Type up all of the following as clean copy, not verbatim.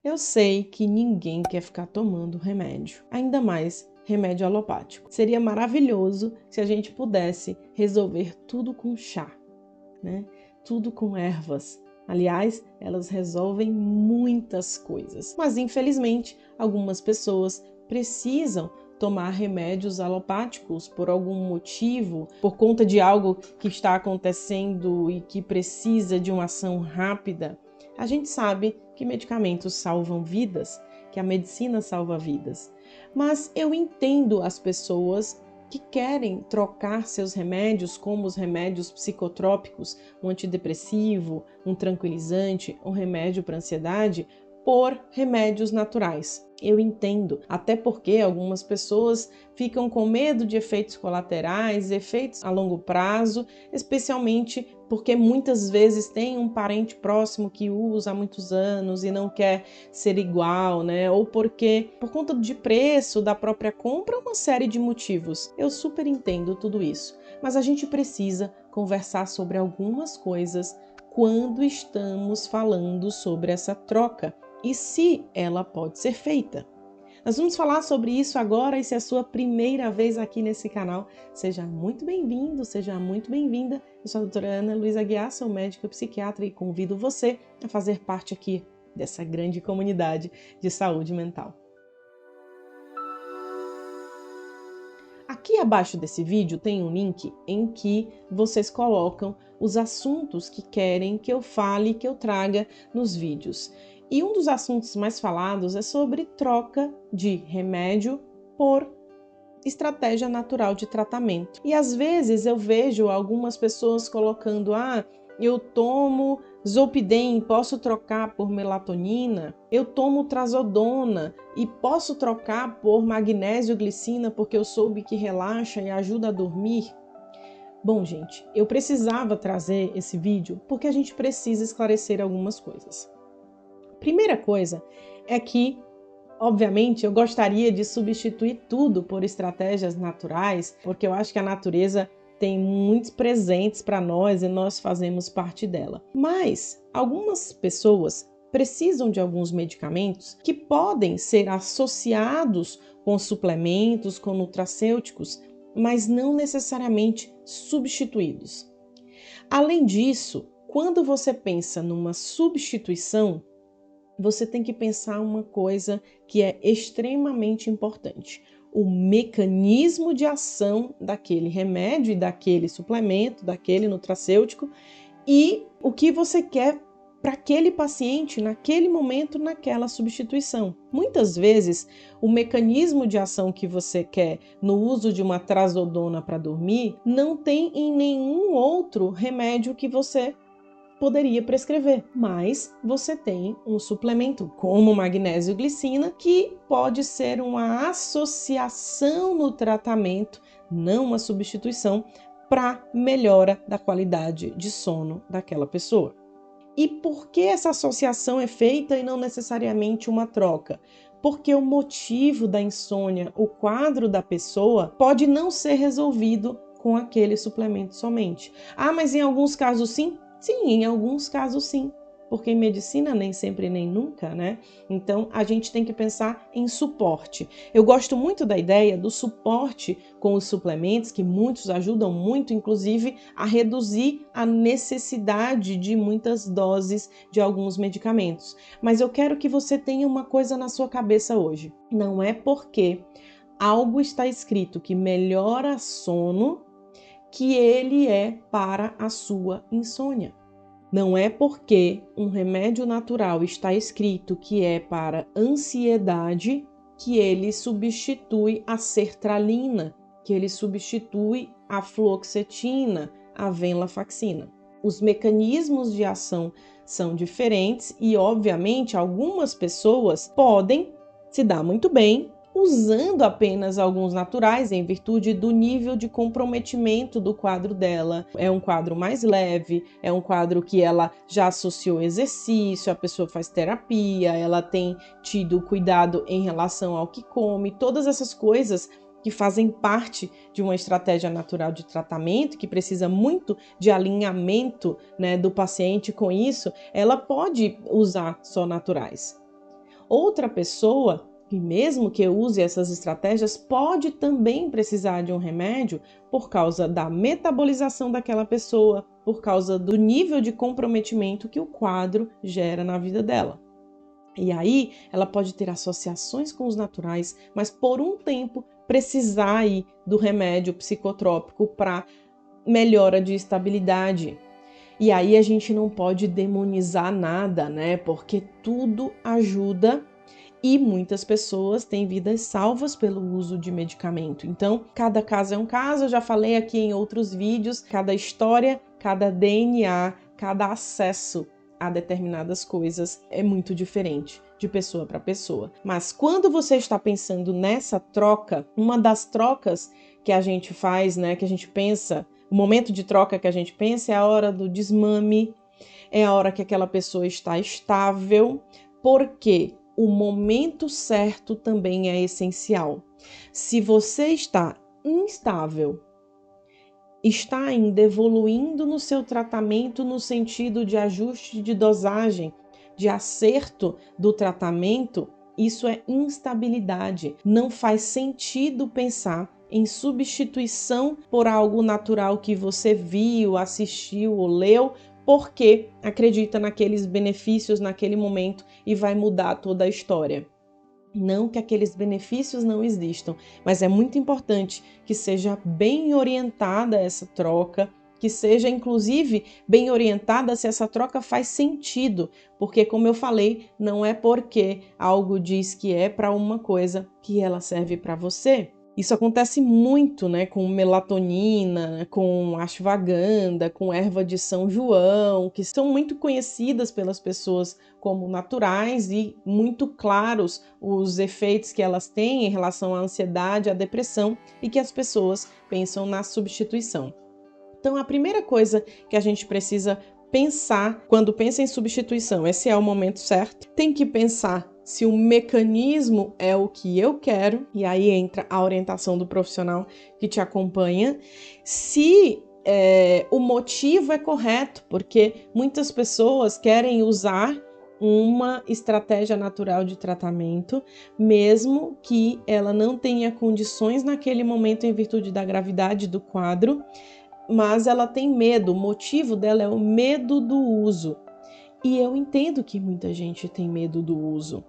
Eu sei que ninguém quer ficar tomando remédio, ainda mais remédio alopático. Seria maravilhoso se a gente pudesse resolver tudo com chá, né? Tudo com ervas. Aliás, elas resolvem muitas coisas, mas infelizmente algumas pessoas precisam tomar remédios alopáticos por algum motivo, por conta de algo que está acontecendo e que precisa de uma ação rápida. A gente sabe que medicamentos salvam vidas, que a medicina salva vidas, mas eu entendo as pessoas que querem trocar seus remédios, como os remédios psicotrópicos, um antidepressivo, um tranquilizante, um remédio para ansiedade, por remédios naturais. Eu entendo, até porque algumas pessoas ficam com medo de efeitos colaterais, efeitos a longo prazo, especialmente porque muitas vezes tem um parente próximo que usa há muitos anos e não quer ser igual, né? Ou porque, por conta de preço da própria compra, uma série de motivos. Eu super entendo tudo isso, mas a gente precisa conversar sobre algumas coisas quando estamos falando sobre essa troca e se ela pode ser feita. Nós vamos falar sobre isso agora e se é a sua primeira vez aqui nesse canal, seja muito bem-vindo, seja muito bem-vinda. Eu sou a doutora Ana Luísa Aguiar, sou médica psiquiatra e convido você a fazer parte aqui dessa grande comunidade de saúde mental. Aqui abaixo desse vídeo tem um link em que vocês colocam os assuntos que querem que eu fale, que eu traga nos vídeos. E um dos assuntos mais falados é sobre troca de remédio por estratégia natural de tratamento. E às vezes eu vejo algumas pessoas colocando: eu tomo Zolpidem, posso trocar por melatonina? Eu tomo Trazodona e posso trocar por magnésio glicina porque eu soube que relaxa e ajuda a dormir? Bom, gente, eu precisava trazer esse vídeo porque a gente precisa esclarecer algumas coisas. Primeira coisa é que, obviamente, eu gostaria de substituir tudo por estratégias naturais, porque eu acho que a natureza tem muitos presentes para nós e nós fazemos parte dela. Mas algumas pessoas precisam de alguns medicamentos que podem ser associados com suplementos, com nutracêuticos, mas não necessariamente substituídos. Além disso, quando você pensa numa substituição, você tem que pensar uma coisa que é extremamente importante: o mecanismo de ação daquele remédio e daquele suplemento, daquele nutracêutico e o que você quer para aquele paciente naquele momento, naquela substituição. Muitas vezes, o mecanismo de ação que você quer no uso de uma trazodona para dormir não tem em nenhum outro remédio que você poderia prescrever, mas você tem um suplemento como magnésio glicina que pode ser uma associação no tratamento, não uma substituição, para melhora da qualidade de sono daquela pessoa. E por que essa associação é feita e não necessariamente uma troca? Porque o motivo da insônia, o quadro da pessoa, pode não ser resolvido com aquele suplemento somente. Mas em alguns casos sim? Sim, em alguns casos sim, porque em medicina nem sempre nem nunca, né? Então a gente tem que pensar em suporte. Eu gosto muito da ideia do suporte com os suplementos, que muitos ajudam muito, inclusive, a reduzir a necessidade de muitas doses de alguns medicamentos. Mas eu quero que você tenha uma coisa na sua cabeça hoje. Não é porque algo está escrito que melhora sono que ele é para a sua insônia. Não é porque um remédio natural está escrito que é para ansiedade que ele substitui a sertralina, que ele substitui a fluoxetina, a venlafaxina. Os mecanismos de ação são diferentes e, obviamente, algumas pessoas podem se dar muito bem usando apenas alguns naturais em virtude do nível de comprometimento do quadro dela. É um quadro mais leve, é um quadro que ela já associou exercício, a pessoa faz terapia, ela tem tido cuidado em relação ao que come, todas essas coisas que fazem parte de uma estratégia natural de tratamento, que precisa muito de alinhamento, né, do paciente com isso, ela pode usar só naturais. outra pessoa, que mesmo que use essas estratégias, pode também precisar de um remédio por causa da metabolização daquela pessoa, por causa do nível de comprometimento que o quadro gera na vida dela. E aí ela pode ter associações com os naturais, mas por um tempo precisar aí do remédio psicotrópico para melhora de estabilidade. E aí a gente não pode demonizar nada, né? Porque tudo ajuda e muitas pessoas têm vidas salvas pelo uso de medicamento. Então, cada caso é um caso, eu já falei aqui em outros vídeos, cada história, cada DNA, cada acesso a determinadas coisas é muito diferente de pessoa para pessoa. Mas quando você está pensando nessa troca, uma das trocas que a gente faz, né, que a gente pensa, o momento de troca que a gente pensa é a hora do desmame, é a hora que aquela pessoa está estável, porque o momento certo também é essencial. Se você está instável, está ainda evoluindo no seu tratamento no sentido de ajuste de dosagem, de acerto do tratamento, isso é instabilidade. Não faz sentido pensar em substituição por algo natural que você viu, assistiu ou leu, porque acredita naqueles benefícios naquele momento e vai mudar toda a história. Não que aqueles benefícios não existam, mas é muito importante que seja bem orientada essa troca, que seja inclusive bem orientada se essa troca faz sentido, porque como eu falei, não é porque algo diz que é para uma coisa que ela serve para você. Isso acontece muito, né, com melatonina, com ashwagandha, com erva de São João, que são muito conhecidas pelas pessoas como naturais e muito claros os efeitos que elas têm em relação à ansiedade, à depressão e que as pessoas pensam na substituição. Então, a primeira coisa que a gente precisa pensar quando pensa em substituição, esse é o momento certo, tem que pensar se o mecanismo é o que eu quero, e aí entra a orientação do profissional que te acompanha, se o motivo é correto, porque muitas pessoas querem usar uma estratégia natural de tratamento, mesmo que ela não tenha condições naquele momento em virtude da gravidade do quadro, mas ela tem medo, o motivo dela é o medo do uso. E eu entendo que muita gente tem medo do uso,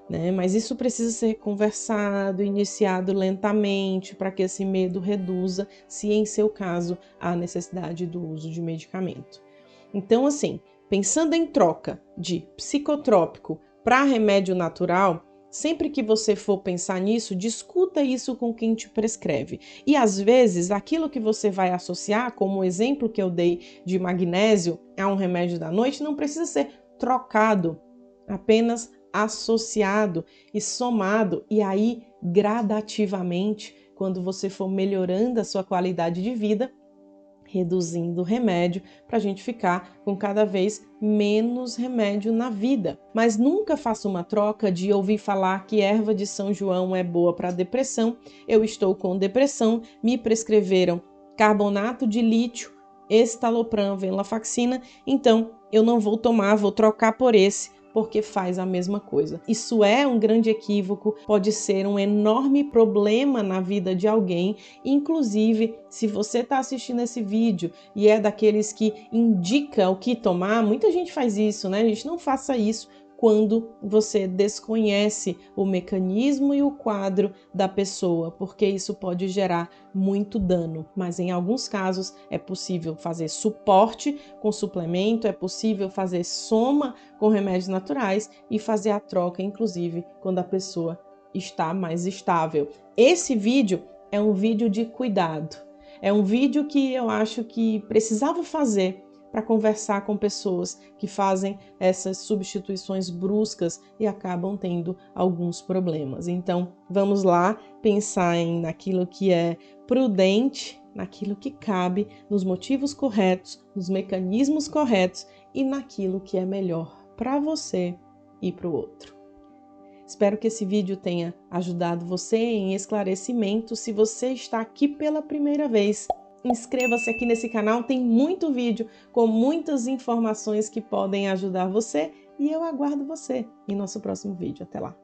né? Mas isso precisa ser conversado, iniciado lentamente, para que esse medo reduza, se em seu caso há necessidade do uso de medicamento. Então, assim, pensando em troca de psicotrópico para remédio natural, sempre que você for pensar nisso, discuta isso com quem te prescreve. E às vezes, aquilo que você vai associar, como o exemplo que eu dei de magnésio a um remédio da noite, não precisa ser trocado, apenas associado e somado. E aí, gradativamente, quando você for melhorando a sua qualidade de vida, reduzindo o remédio para a gente ficar com cada vez menos remédio na vida. Mas nunca faça uma troca de ouvir falar que erva de São João é boa para depressão. Eu estou com depressão, me prescreveram carbonato de lítio, estalopram, venlafaxina, então eu não vou tomar, vou trocar por esse, porque faz a mesma coisa. Isso é um grande equívoco, pode ser um enorme problema na vida de alguém, inclusive se você está assistindo esse vídeo e é daqueles que indica o que tomar, muita gente faz isso, né? A gente não faça isso quando você desconhece o mecanismo e o quadro da pessoa, porque isso pode gerar muito dano. Mas em alguns casos é possível fazer suporte com suplemento, é possível fazer soma com remédios naturais e fazer a troca, inclusive, quando a pessoa está mais estável. Esse vídeo é um vídeo de cuidado. É um vídeo que eu acho que precisava fazer para conversar com pessoas que fazem essas substituições bruscas e acabam tendo alguns problemas. Então, vamos lá pensar naquilo que é prudente, naquilo que cabe, nos motivos corretos, nos mecanismos corretos e naquilo que é melhor para você e para o outro. Espero que esse vídeo tenha ajudado você em esclarecimento. Se você está aqui pela primeira vez, inscreva-se aqui nesse canal, tem muito vídeo com muitas informações que podem ajudar você e eu aguardo você em nosso próximo vídeo. Até lá!